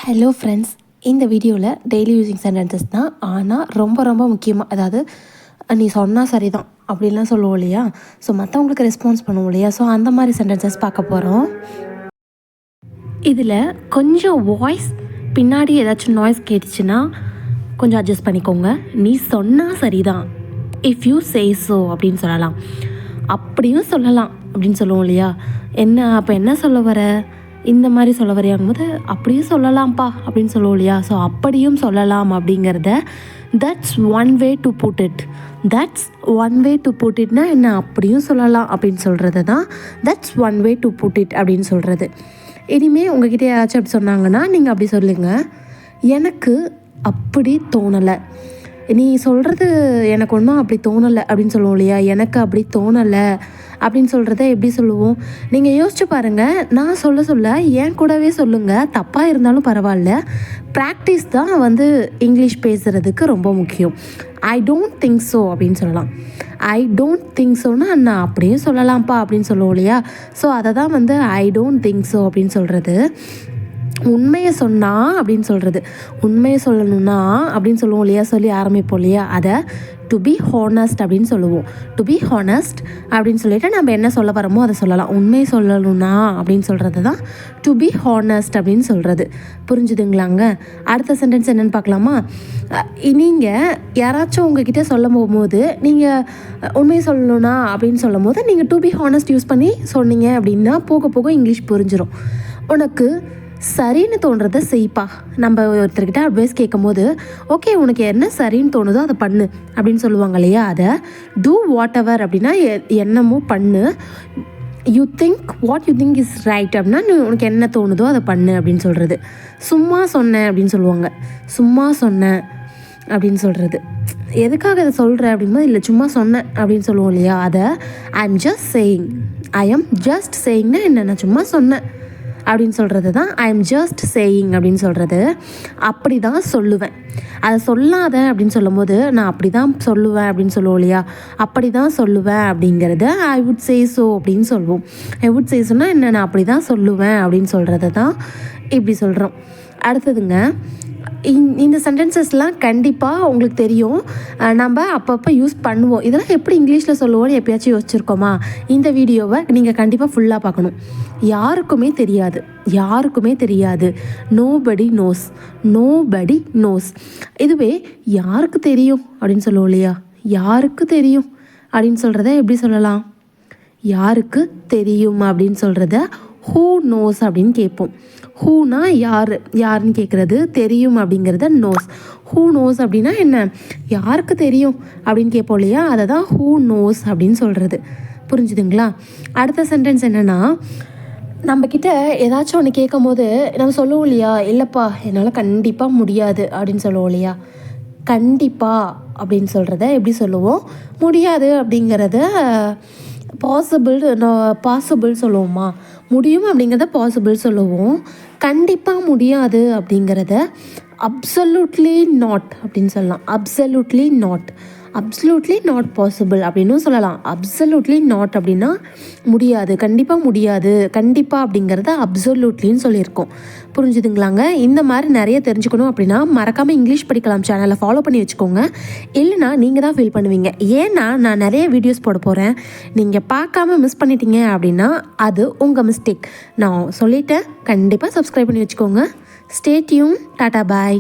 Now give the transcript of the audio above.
Hello friends, இந்த வீடியோவில் daily using sentences தான். ஆனால் ரொம்ப ரொம்ப முக்கியமாக, அதாவது நீ சொன்னால் சரிதான் அப்படின்லாம் சொல்லுவோம் இல்லையா? ஸோ மற்றவங்களுக்கு ரெஸ்பான்ஸ் பண்ணுவோம் இல்லையா? ஸோ அந்த மாதிரி சென்டென்சஸ் பார்க்க போகிறோம். இதில் கொஞ்சம் வாய்ஸ் பின்னாடி ஏதாச்சும் நாய்ஸ் கேட்டுச்சுன்னா கொஞ்சம் அட்ஜஸ்ட் பண்ணிக்கோங்க. நீ சொன்னால் சரிதான், இஃப் யூ சே ஸோ அப்படின்னு சொல்லலாம். அப்படியும் சொல்லலாம் அப்படின்னு சொல்லுவோம் இல்லையா? அப்போ என்ன சொல்ல வர, இந்த மாதிரி சொல்ல வரையாகும்போது அப்படியும் சொல்லலாம்ப்பா அப்படின்னு சொல்லுவோம் இல்லையா? ஸோ அப்படியும் சொல்லலாம் அப்படிங்கிறத that's one way to put it. That's one way to put இட்னா என்ன, அப்படியும் சொல்லலாம் அப்படின்னு சொல்கிறது தான் that's one way to put it அப்படின்னு சொல்கிறது. இனிமேல் உங்ககிட்ட யாராச்சும் அப்படி சொன்னாங்கன்னா நீங்கள் அப்படி சொல்லுங்கள், எனக்கு அப்படி தோணலை, நீ சொல்கிறது எனக்கு ஒன்றும் அப்படி தோணலை அப்படின்னு சொல்லுவோம் இல்லையா? எனக்கு அப்படி தோணலை அப்படின்னு சொல்கிறத எப்படி சொல்லுவோம்? நீங்கள் யோசிச்சு பாருங்கள். நான் சொல்ல என் கூடவே சொல்லுங்கள், தப்பாக இருந்தாலும் பரவாயில்ல. ப்ராக்டிஸ் தான் இங்கிலீஷ் பேசுகிறதுக்கு ரொம்ப முக்கியம். ஐ டோன்ட் திங்க் ஸோ அப்படின்னு சொல்லலாம். ஐ டோன்ட் திங்க் ஸோன்னா நான் அப்படியும் சொல்லலாம்ப்பா அப்படின்னு சொல்லுவோம் இல்லையா? ஸோ அதை தான் ஐ டோன்ட் திங்க் ஸோ அப்படின்னு சொல்கிறது. உண்மையை சொன்னா அப்படின்னு சொல்கிறது. உண்மையை சொல்லணும்னா அப்படின்னு சொல்லுவோம் இல்லையா? சொல்லி ஆரம்பிப்போம் இல்லையா? அதை டு பி ஹானஸ்ட் அப்படின்னு சொல்லுவோம். டு பி ஹானஸ்ட் அப்படின்னு சொல்லிட்டு நம்ம என்ன சொல்ல வரமோ அதை சொல்லலாம். உண்மையை சொல்லணும்னா அப்படின்னு சொல்கிறது தான் டு பி ஹானஸ்ட் அப்படின்னு சொல்கிறது. புரிஞ்சுதுங்களாங்க? அடுத்த சென்டென்ஸ் என்னென்னு பார்க்கலாமா? நீங்கள் யாராச்சும் உங்ககிட்ட சொல்லும் போகும்போது நீங்கள் உண்மையை சொல்லணும்னா அப்படின்னு சொல்லும் போது நீங்கள் டு பி ஹானஸ்ட் யூஸ் பண்ணி சொன்னீங்க அப்படின்னா போக போக இங்கிலீஷ் புரிஞ்சிடும். உனக்கு சரின்னு தோன்றத செய்ப்பா. நம்ம ஒருத்தர்கிட்ட அட்வைஸ் கேட்கும் போது ஓகே உனக்கு என்ன சரின்னு தோணுதோ அதை பண்ணு அப்படின்னு சொல்லுவாங்க இல்லையா? அதை டூ வாட் எவர் அப்படின்னா என்னமோ பண்ணு. You think what you think is right அப்படின்னா உனக்கு என்ன தோணுதோ அதை பண்ணு அப்படின்னு சொல்கிறது. சும்மா சொன்னேன் அப்படின்னு சொல்லுவாங்க. சும்மா சொன்னேன் அப்படின்னு சொல்கிறது. எதுக்காக அதை சொல்கிறேன் அப்படிங்கும்போது இல்லை சும்மா சொன்னேன் அப்படின்னு சொல்லுவோம் இல்லையா? அதை I am just saying. I am just சேயிங்னா என்ன, நான் சும்மா சொன்னேன் அப்படின்னு சொல்கிறது தான் ஐ எம் ஜஸ்ட் சேயிங் அப்படின்னு சொல்கிறது. அப்படி தான் சொல்லுவேன். அதை சொல்லாத அப்படின்னு சொல்லும் போது நான் அப்படி தான் சொல்லுவேன் அப்படின்னு சொல்லுவோம் இல்லையா? அப்படி தான் சொல்லுவேன் அப்படிங்கிறது ஐ வுட் சே ஸோ அப்படின்னு சொல்லுவோம். ஐ வுட் சே ஸோன்னா என்ன, நான் அப்படி தான் சொல்லுவேன் அப்படின்னு சொல்கிறது தான் இப்படி சொல்கிறோம். அடுத்ததுங்க, இந்த சென்டென்சஸ்லாம் கண்டிப்பாக உங்களுக்கு தெரியும். நம்ம அப்பப்போ யூஸ் பண்ணுவோம். இதெல்லாம் எப்படி இங்கிலீஷில் சொல்லுவோன்னு எப்பயாச்சும் யோசிச்சிருக்கோமா? இந்த வீடியோவை நீங்கள் கண்டிப்பாக ஃபுல்லாக பார்க்கணும். யாருக்குமே தெரியாது, யாருக்குமே தெரியாது. Nobody nose, nobody nose. இதுவே யாருக்கு தெரியும் அப்படின்னு சொல்லுவோம் இல்லையா? யாருக்கு தெரியும் அப்படின்னு சொல்கிறத எப்படி சொல்லலாம்? யாருக்கு தெரியும் அப்படின்னு சொல்கிறத ஹூ நோஸ் அப்படின்னு கேட்போம். ஹூனா யார், யாருன்னு கேட்குறது. தெரியும் அப்படிங்கிறத நோஸ். ஹூ நோஸ் அப்படின்னா என்ன, யாருக்கு தெரியும் அப்படின்னு கேட்போம் இல்லையா? அதை தான் ஹூ நோஸ் அப்படின்னு சொல்கிறது. புரிஞ்சுதுங்களா? அடுத்த சென்டென்ஸ் என்னென்னா, நம்மக்கிட்ட ஏதாச்சும் ஒன்று கேட்கும் போது நம்ம சொல்லுவோம் இல்லையா? இல்லைப்பா என்னால் கண்டிப்பாக முடியாது அப்படின்னு சொல்லுவோம் இல்லையா? கண்டிப்பாக அப்படின்னு சொல்கிறத எப்படி சொல்லுவோம்? முடியாது அப்படிங்கிறத பாசிபிள் சொல்லுவோமா? முடியும் அப்படிங்கிறத பாசிபிள் சொல்லுவோம். கண்டிப்பாக முடியாது அப்படிங்கிறத அப்சல்யூட்லி நாட் அப்படின்னு சொல்லலாம். Absolutely not, absolutely not possible அப்படின்னும் சொல்லலாம். அப்சல்யூட்லி நாட் அப்படின்னா முடியாது, கண்டிப்பாக முடியாது. கண்டிப்பாக அப்படிங்கிறத அப்சல்யூட்லின்னு சொல்லியிருக்கோம். புரிஞ்சுதுங்களாங்க? இந்த மாதிரி நிறைய தெரிஞ்சுக்கணும் அப்படின்னா மறக்காமல் இங்கிலீஷ் படிக்கலாம் சேனலை ஃபாலோ பண்ணி வச்சுக்கோங்க. இல்லைனா நீங்கள் தான் ஃபீல் பண்ணுவீங்க. ஏன்னா நான் நிறைய வீடியோஸ் போட போகிறேன். நீங்கள் பார்க்காம மிஸ் பண்ணிட்டீங்க அப்படின்னா அது உங்கள் மிஸ்டேக். நான் சொல்லிட்டேன், கண்டிப்பாக சப்ஸ்கிரைப் பண்ணி வச்சுக்கோங்க. Stay tuned. டாடா பாய்.